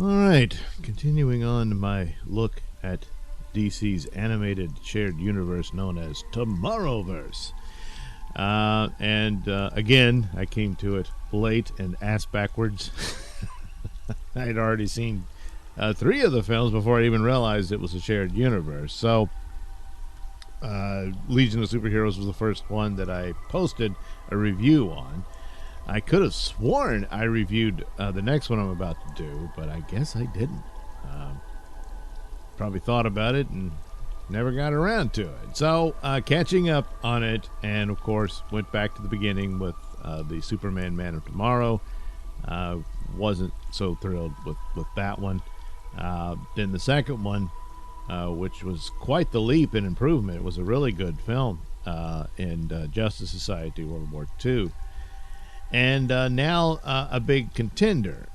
All right, continuing on to my look at DC's animated shared universe known as Tomorrowverse. Again, I came to it late and ass backwards. I'd already seen 3 of the films before I even realized it was a shared universe. So, Legion of Superheroes was the first one that I posted a review on. I could have sworn I reviewed the next one I'm about to do, but I guess I didn't. Probably thought about it and never got around to it. So, catching up on it, and of course, went back to the beginning with the Superman Man of Tomorrow. Wasn't so thrilled with that one. Then the second one, which was quite the leap in improvement. It was a really good film in Justice Society World War II. And now a big contender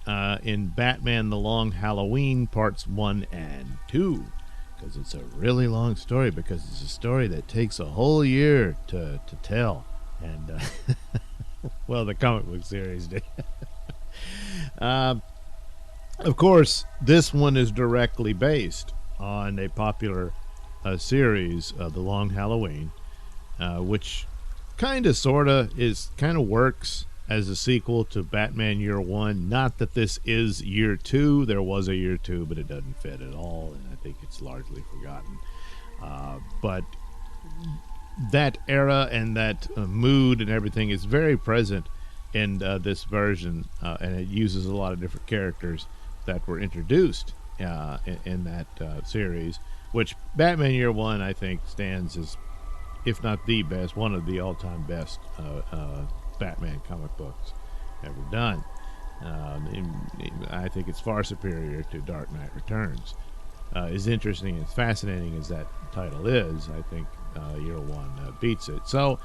in Batman The Long Halloween Parts 1 and 2. Because it's a really long story, because it's a story that takes a whole year to tell. And, well, the comic book series did. Of course, this one is directly based on a popular series, The Long Halloween, which kind of, sort of works as a sequel to Batman Year One. Not that this is Year Two. There was a Year Two, but it doesn't fit at all, and I think it's largely forgotten. But that era and that mood and everything is very present in this version, and it uses a lot of different characters that were introduced in that series, which Batman Year One, I think, stands as, if not the best, one of the all-time best Batman comic books ever done. I think it's far superior to Dark Knight Returns. As interesting and fascinating as that title is, I think Year One beats it. So,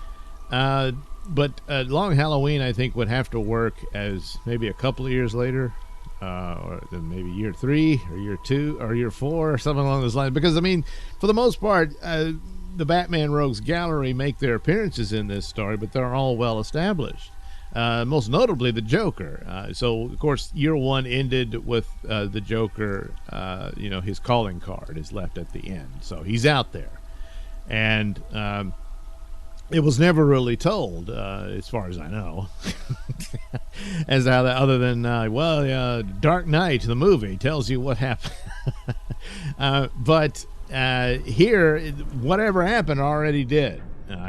but Long Halloween, I think, would have to work as maybe a couple of years later, or maybe Year 3 or Year 2 or Year 4 or something along those lines. Because, I mean, for the most part, the Batman Rogues Gallery make their appearances in this story, but they're all well established. Most notably the Joker. So, of course, Year One ended with the Joker, his calling card is left at the end. So he's out there. And it was never really told, as far as I know, as how that, other than, Dark Knight, the movie, tells you what happened. But here, whatever happened already did.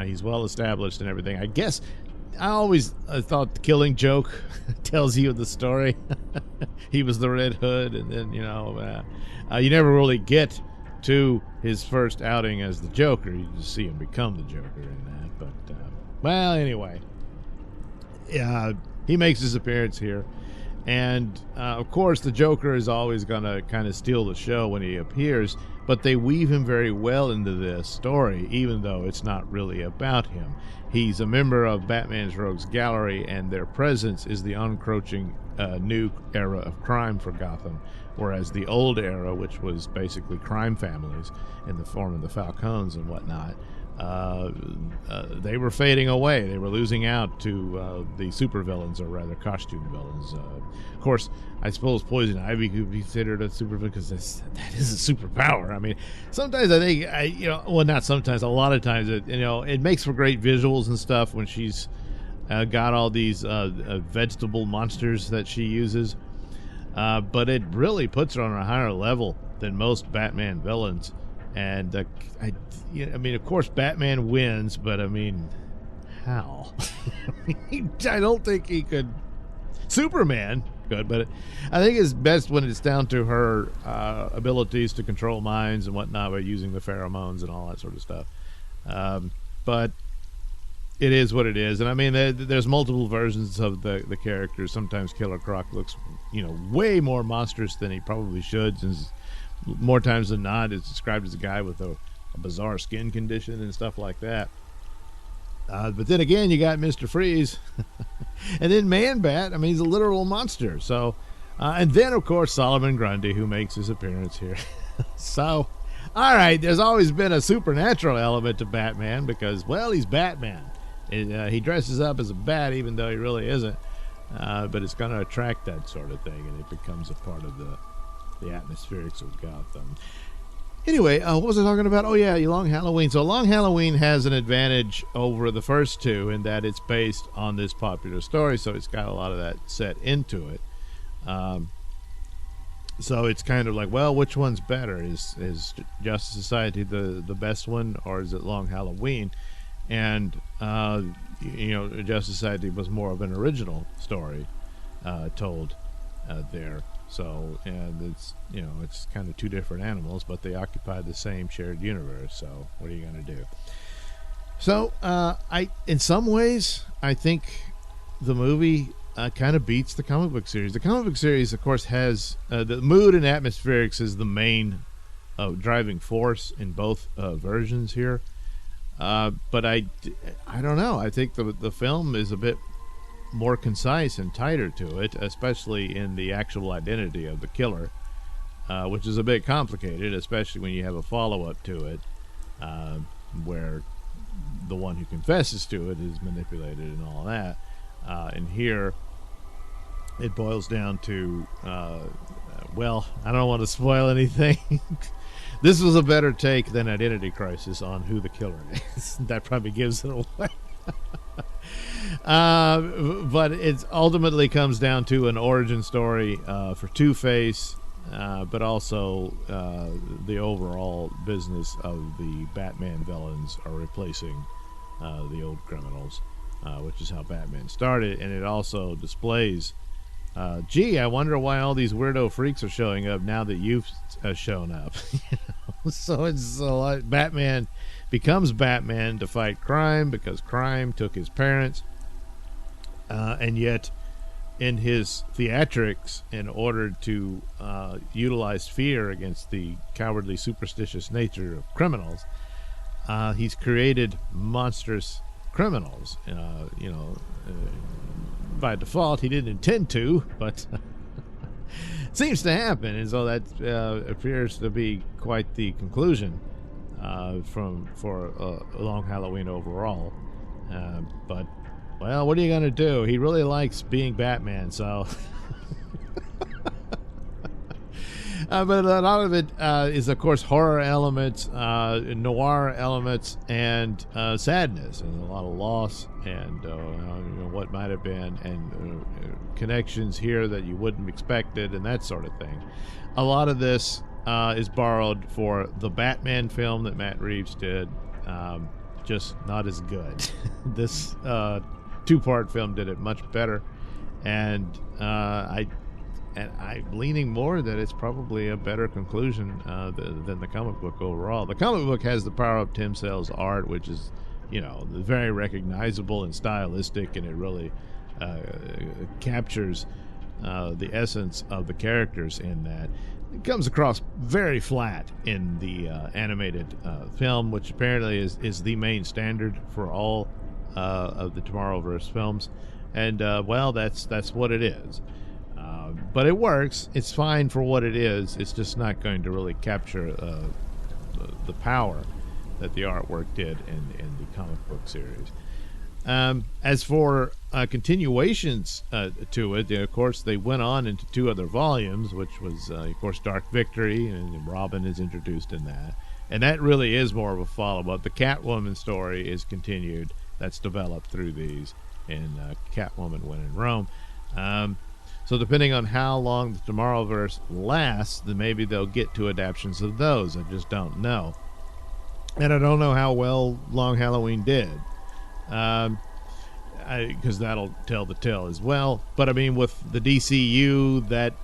He's well established and everything. I guess I always thought the Killing Joke tells you the story. He was the Red Hood, and then, you never really get to his first outing as the Joker. You just see him become the Joker in that. But, anyway. He makes his appearance here. And, of course, the Joker is always going to kind of steal the show when he appears, but they weave him very well into this story, even though it's not really about him. He's a member of Batman's Rogues Gallery, and their presence is the encroaching new era of crime for Gotham, whereas the old era, which was basically crime families in the form of the Falcons and whatnot, they were fading away. They were losing out to the supervillains, or rather costume villains. Of course, I suppose Poison Ivy could be considered a supervillain because that is a superpower. I mean, sometimes I think, not sometimes, a lot of times, it makes for great visuals and stuff when she's got all these vegetable monsters that she uses. But it really puts her on a higher level than most Batman villains. And of course, Batman wins, but how? I don't think he could. Superman could, but I think it's best when it's down to her abilities to control minds and whatnot by using the pheromones and all that sort of stuff. But it is what it is, and there's multiple versions of the characters. Sometimes Killer Croc looks, way more monstrous than he probably should, since more times than not it's described as a guy with a bizarre skin condition and stuff like that. But then again, you got Mr. Freeze. And then Man-Bat, he's a literal monster. So, and then, of course, Solomon Grundy, who makes his appearance here. So, all right, there's always been a supernatural element to Batman because, he's Batman. He dresses up as a bat even though he really isn't. But it's going to attract that sort of thing, and it becomes a part of the atmospherics of Gotham. Anyway, what was I talking about? Oh, yeah, Long Halloween. So Long Halloween has an advantage over the first two in that it's based on this popular story, so it's got a lot of that set into it. So it's kind of like, well, which one's better? Is Justice Society the best one, or is it Long Halloween? And, Justice Society was more of an original story told there. So, and it's kind of two different animals, but they occupy the same shared universe. So what are you going to do? So, in some ways, I think the movie kind of beats the comic book series. The comic book series, of course, has the mood and atmospherics is the main driving force in both versions here. But I don't know. I think the film is a bit more concise and tighter to it, especially in the actual identity of the killer, which is a bit complicated, especially when you have a follow-up to it, where the one who confesses to it is manipulated and all that. And here it boils down to well, I don't want to spoil anything. This was a better take than Identity Crisis on who the killer is. That probably gives it away. But it ultimately comes down to an origin story for Two-Face, but also the overall business of the Batman villains are replacing the old criminals, which is how Batman started. And it also displays, I wonder why all these weirdo freaks are showing up now that you've shown up. So it's a lot. Batman becomes Batman to fight crime because crime took his parents, and yet in his theatrics, in order to utilize fear against the cowardly, superstitious nature of criminals, he's created monstrous criminals. By default, he didn't intend to, but seems to happen, and so that appears to be quite the conclusion for Long Halloween overall. But, well, what are you going to do? He really likes being Batman, so... but a lot of it is, of course, horror elements, noir elements, and sadness, and a lot of loss, and what might have been, and connections here that you wouldn't have expected, and that sort of thing. A lot of this is borrowed for the Batman film that Matt Reeves did, just not as good. This two-part film did it much better, and I'm leaning more that it's probably a better conclusion than the comic book overall. The comic book has the power of Tim Sale's art, which is, very recognizable and stylistic, and it really captures the essence of the characters in that. It comes across very flat in the animated film, which apparently is the main standard for all of the Tomorrowverse films. And, well, that's what it is. But it works. It's fine for what it is. It's just not going to really capture the power that the artwork did in the comic book series. As for continuations to it, of course, they went on into two other volumes, which was, of course, Dark Victory, and Robin is introduced in that. And that really is more of a follow-up. The Catwoman story is continued. That's developed through these in Catwoman When in Rome. So depending on how long the Tomorrowverse lasts, then maybe they'll get to adaptations of those. I just don't know. And I don't know how well Long Halloween did. Because that'll tell the tale as well. But I mean, with the DCU, that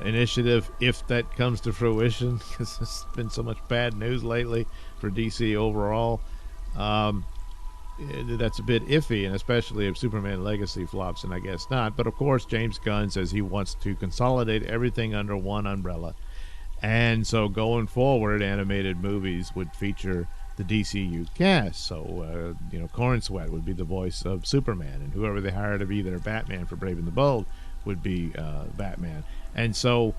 initiative, if that comes to fruition, because there's been so much bad news lately for DC overall, that's a bit iffy, and especially if Superman Legacy flops, and I guess not. But of course, James Gunn says he wants to consolidate everything under one umbrella, and so going forward, animated movies would feature the DCU cast. So Corn Sweat would be the voice of Superman, and whoever they hired to be their Batman for Brave and the Bold would be Batman. And so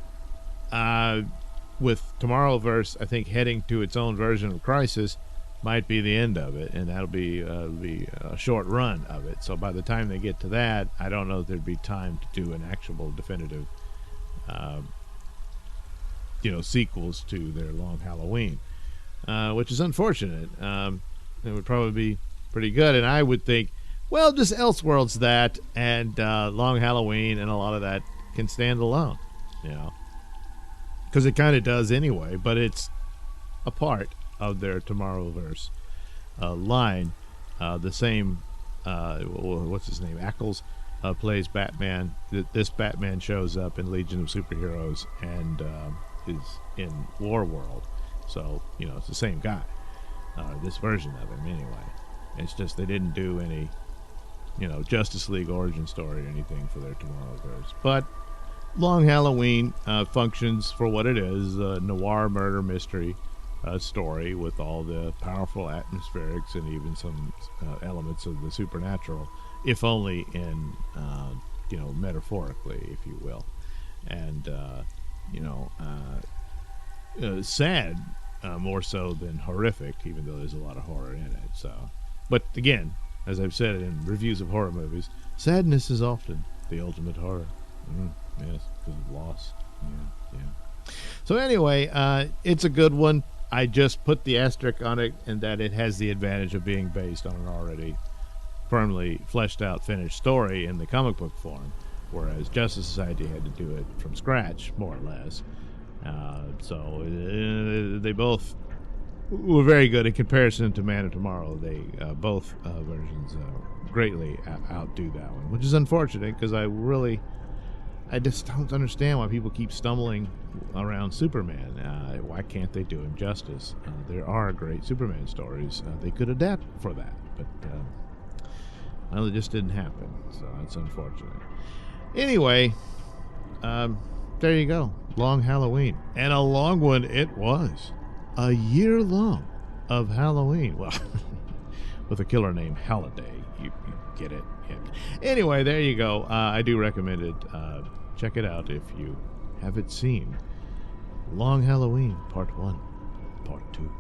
with Tomorrowverse, I think heading to its own version of Crisis might be the end of it, and that'll be a short run of it. So by the time they get to that, I don't know if there'd be time to do an actual definitive sequels to their Long Halloween, which is unfortunate. It would probably be pretty good, and I would think, well, just Elseworlds that and Long Halloween and a lot of that can stand alone, because it kind of does anyway, but it's a part of their Tomorrowverse line. The same, what's his name? Ackles plays Batman. This Batman shows up in Legion of Superheroes and is in Warworld. So, it's the same guy. This version of him, anyway. It's just they didn't do any, Justice League origin story or anything for their Tomorrowverse. But Long Halloween functions for what it is, a noir murder mystery story with all the powerful atmospherics and even some elements of the supernatural, if only in metaphorically, if you will, and sad more so than horrific, even though there's a lot of horror in it. So, but again, as I've said in reviews of horror movies, sadness is often the ultimate horror. Yes, because of loss. Yeah. So anyway, it's a good one. I just put the asterisk on it, and that it has the advantage of being based on an already firmly fleshed out, finished story in the comic book form, whereas Justice Society had to do it from scratch, more or less. So they both were very good in comparison to Man of Tomorrow. They both versions greatly outdo that one, which is unfortunate because I just don't understand why people keep stumbling around Superman. Why can't they do him justice? There are great Superman stories. They could adapt for that, but it just didn't happen, so it's unfortunate. Anyway, there you go. Long Halloween. And a long one it was. A year long of Halloween. Well, with a killer named Halliday. You get it. Yeah. Anyway, there you go. I do recommend it. Check it out if you haven't seen Long Halloween Part 1, Part 2.